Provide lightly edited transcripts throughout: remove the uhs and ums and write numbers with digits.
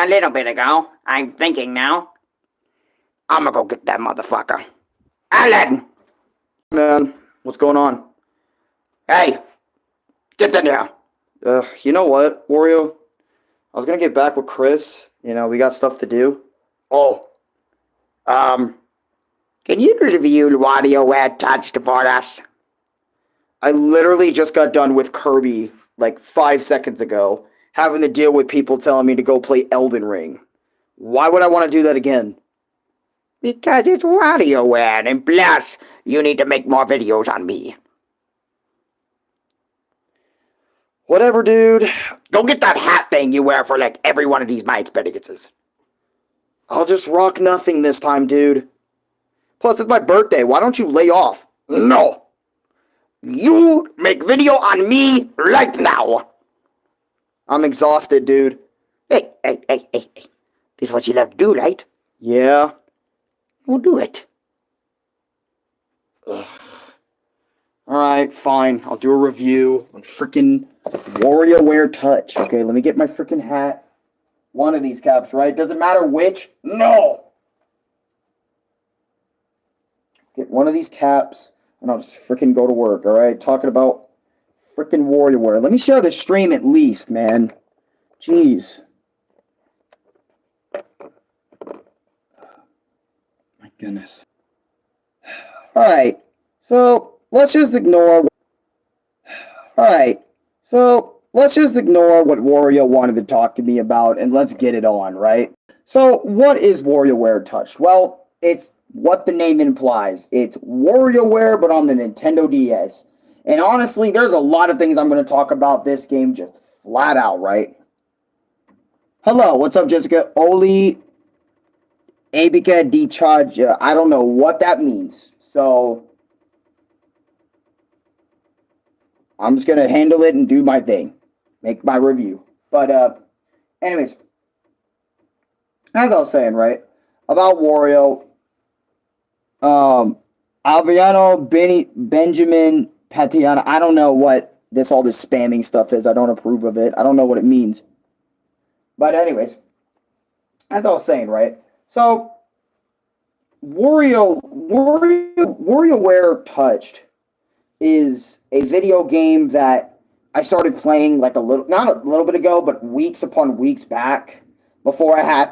a little bit ago. I'm thinking now. I'm gonna go get that motherfucker. Alan! Man, what's going on? Hey! Get in here! You know what, Wario? I was gonna get back with Chris. We got stuff to do. Oh. Can you review Wario Ware touched for us? I literally just got done with Kirby, like 5 seconds ago, having to deal with people telling me to go play Elden Ring. Why would I want to do that again? Because it's Wario Ware, and plus, you need to make more videos on me. Whatever, dude. Go get that hat thing you wear for, like, every one of these my experiences. I'll just rock nothing this time, dude. Plus, it's my birthday. Why don't you lay off? No! You make video on me right now! I'm exhausted, dude. Hey. This is what you love to do, right? Yeah. We'll do it. Ugh. Alright, fine. I'll do a review on freaking Warioware Touch. Okay, let me get my freaking hat. One of these caps, right? Doesn't matter which. No! Get one of these caps, and I'll just freaking go to work, alright? Talking about freaking Warioware. Let me share the stream at least, man. Jeez. My goodness. Alright, so let's just ignore... Alright, so let's just ignore what Wario wanted to talk to me about, and let's get it on, right? So, what is WarioWare Touched? Well, it's what the name implies. It's WarioWare, but on the Nintendo DS. And honestly, there's a lot of things I'm going to talk about this game just flat out, right? Hello, what's up, Jessica? Oli Abica di Chaja. I don't know what that means. So, I'm just going to handle it and do my thing. Make my review. But, anyways. As I was saying, right? About Wario. Alviano Benjamin Patiana. I don't know what all this spamming stuff is. I don't approve of it. I don't know what it means. But anyways, as I was saying, right? So WarioWare Touched is a video game that I started playing like not a little bit ago, but weeks upon weeks back. Before I had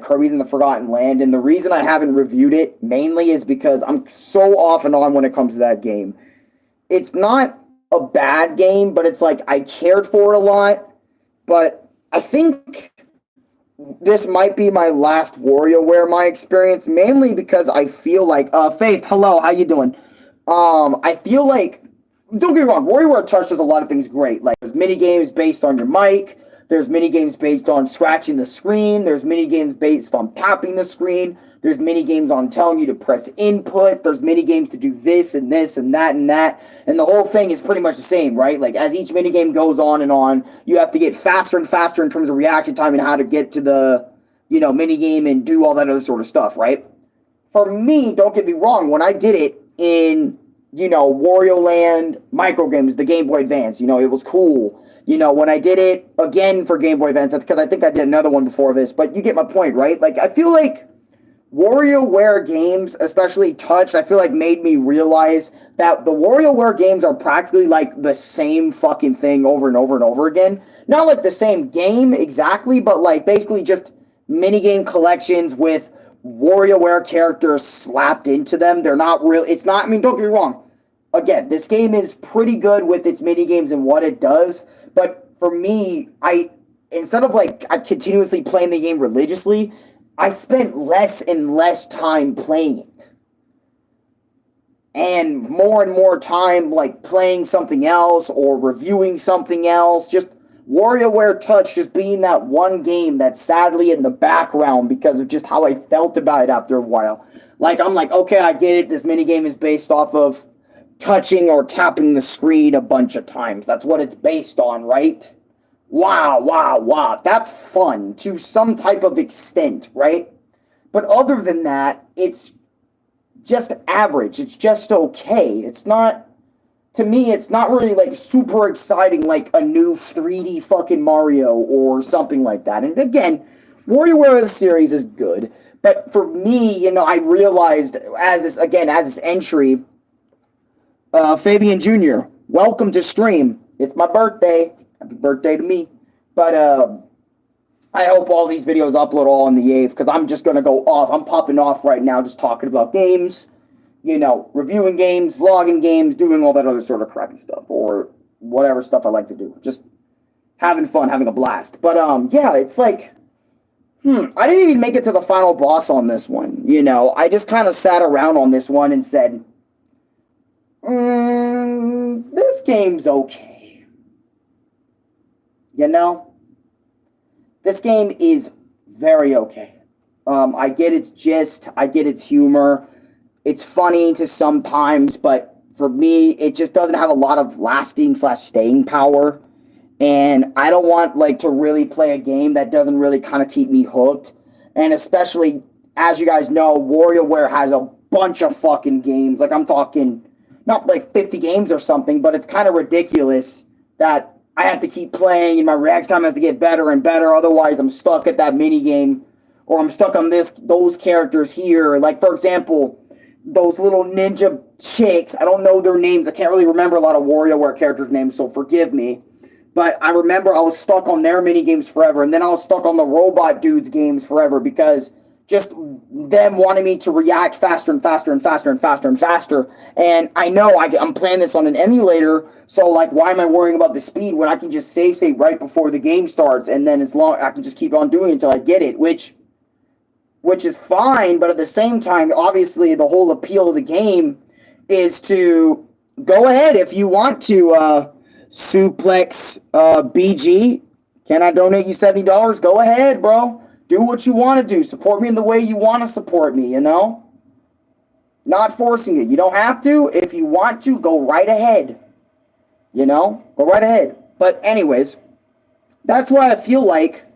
Kirby's in the Forgotten Land, and the reason I haven't reviewed it mainly is because I'm so off and on when it comes to that game. It's not a bad game, but it's like I cared for it a lot, but I think this might be my last WarioWare my experience, mainly because I feel like Faith, hello, how you doing? I feel like, don't get me wrong, WarioWare Touch does a lot of things great. Like there's mini games based on your mic. There's mini-games based on scratching the screen. There's mini-games based on tapping the screen. There's mini-games on telling you to press input. There's mini-games to do this and this and that and that. And the whole thing is pretty much the same, right? Like, as each mini-game goes on, you have to get faster and faster in terms of reaction time and how to get to the, mini-game and do all that other sort of stuff, right? For me, don't get me wrong, when I did it in, Wario Land Microgames, the Game Boy Advance, it was cool. When I did it again for Game Boy Advance, because I think I did another one before this, but you get my point, right? Like, I feel like WarioWare games, especially Touch, I feel like made me realize that the WarioWare games are practically like the same fucking thing over and over and over again. Not like the same game exactly, but like basically just minigame collections with WarioWare characters slapped into them. They're not real. It's not, don't get me wrong. Again, this game is pretty good with its minigames and what it does. But for me, instead of like I continuously playing the game religiously, I spent less and less time playing it. And more time like playing something else or reviewing something else. Just WarioWare Touch just being that one game that's sadly in the background because of just how I felt about it after a while. Like, I'm like, okay, I get it. This minigame is based off of touching or tapping the screen a bunch of times. That's what it's based on, right? Wow. That's fun to some type of extent, right? But other than that, it's just average. It's just okay. It's not, to me, it's not really like super exciting like a new 3D fucking Mario or something like that. And again, WarioWare as a series is good, but for me, I realized as this entry, Fabian Jr., welcome to stream. It's my birthday. Happy birthday to me. But I hope all these videos upload all on the 8th because I'm just going to go off. I'm popping off right now just talking about games, reviewing games, vlogging games, doing all that other sort of crappy stuff or whatever stuff I like to do. Just having fun, having a blast. But yeah, it's like, I didn't even make it to the final boss on this one. I just kind of sat around on this one and said, this game's okay. This game is very okay. I get its gist, I get its humor. It's funny to sometimes, but for me, it just doesn't have a lot of lasting/staying power. And I don't want to really play a game that doesn't really kind of keep me hooked. And especially, as you guys know, WarioWare has a bunch of fucking games. I'm talking not 50 games or something, but it's kind of ridiculous that I have to keep playing and my reaction time has to get better and better. Otherwise, I'm stuck at that mini game, or I'm stuck on those characters here. For example, those little ninja chicks. I don't know their names. I can't really remember a lot of WarioWare characters' names, so forgive me. But I remember I was stuck on their mini games forever, and then I was stuck on the robot dudes games forever because just them wanting me to react faster and faster and faster and faster and faster. And I know I'm playing this on an emulator, so why am I worrying about the speed when I can just save right before the game starts, and then I can just keep on doing it until I get it, which is fine. But at the same time, obviously, the whole appeal of the game is to go ahead if you want to. Suplex BG, can I donate you $70? Go ahead, bro. Do what you want to do. Support me in the way you want to support me, Not forcing it. You don't have to. If you want to, go right ahead. Go right ahead. But anyways, that's why I feel like,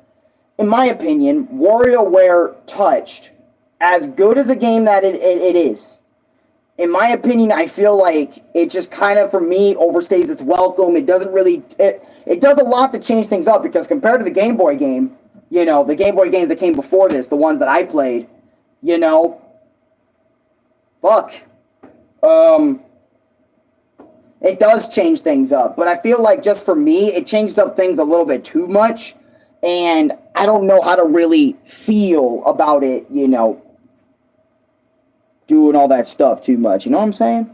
in my opinion, WarioWare Touched, as good as a game that it is, in my opinion, I feel like it just kind of, for me, overstays its welcome. It doesn't really... It does a lot to change things up, because compared to the Game Boy game, the Game Boy games that came before this, the ones that I played, fuck. It does change things up. But I feel like, just for me, it changes up things a little bit too much. And I don't know how to really feel about it, doing all that stuff too much. You know what I'm saying?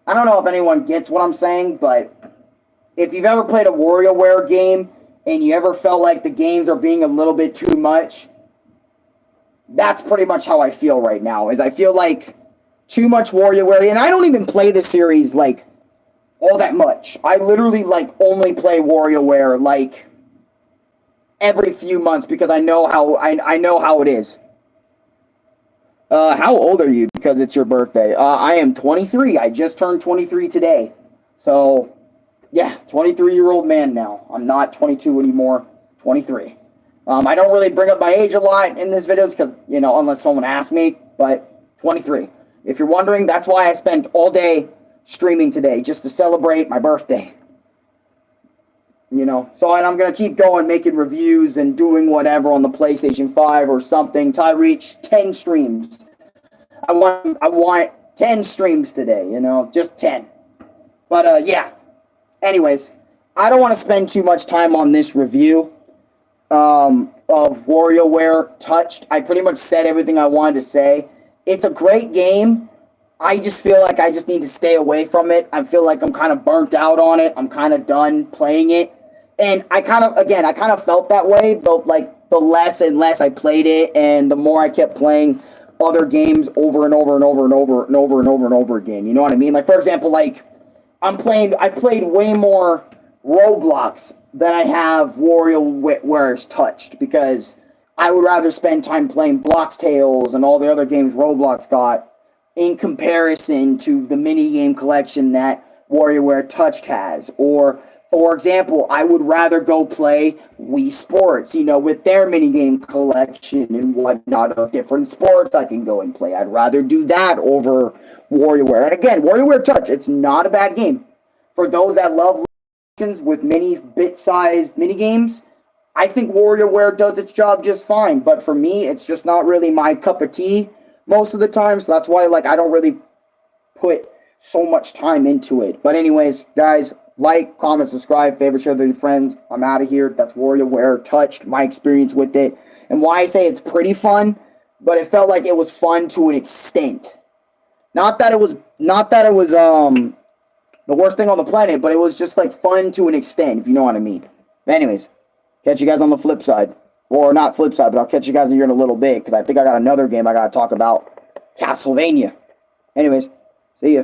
I don't know if anyone gets what I'm saying, but if you've ever played a WarioWare game and you ever felt like the games are being a little bit too much, that's pretty much how I feel right now. Is I feel like too much WarioWare, and I don't even play the series all that much. I literally only play WarioWare every few months because I know how it is. How old are you? Because it's your birthday. I am 23. I just turned 23 today. So, yeah, 23-year-old man now. I'm not 22 anymore. 23. I don't really bring up my age a lot in this videos because, unless someone asks me, but 23. If you're wondering, that's why I spent all day streaming today, just to celebrate my birthday. So, and I'm going to keep going, making reviews and doing whatever on the PlayStation 5 or something till I reach 10 streams. I want 10 streams today, just 10. But, yeah. Anyways, I don't want to spend too much time on this review of WarioWare Touched. I pretty much said everything I wanted to say. It's a great game. I just feel like I just need to stay away from it. I feel like I'm kind of burnt out on it. I'm kind of done playing it. And I kind of felt that way, but the less and less I played it, and the more I kept playing other games over and over and over and over and over and over and over again. You know what I mean? For example, I played way more Roblox than I have WarioWare's Touched, because I would rather spend time playing Blox Tales and all the other games Roblox got in comparison to the mini game collection that WarioWare Touched has. Or, for example, I would rather go play Wii Sports, with their minigame collection and whatnot of different sports I can go and play. I'd rather do that over WarioWare. And again, WarioWare Touch, it's not a bad game. For those that love with mini bit-sized minigames, I think WarioWare does its job just fine, but for me, it's just not really my cup of tea most of the time, so that's why, like, I don't really put so much time into it. But anyways, guys, like, comment, subscribe, favorite, share with your friends. I'm out of here. That's WarioWare. Touched my experience with it, and why I say it's pretty fun, but it felt like it was fun to an extent. Not that it was the worst thing on the planet, but it was just like fun to an extent, if you know what I mean. But anyways, catch you guys on the flip side. Or not flip side, but I'll catch you guys here in a little bit, because I think I got another game I got to talk about. Castlevania. Anyways, see ya.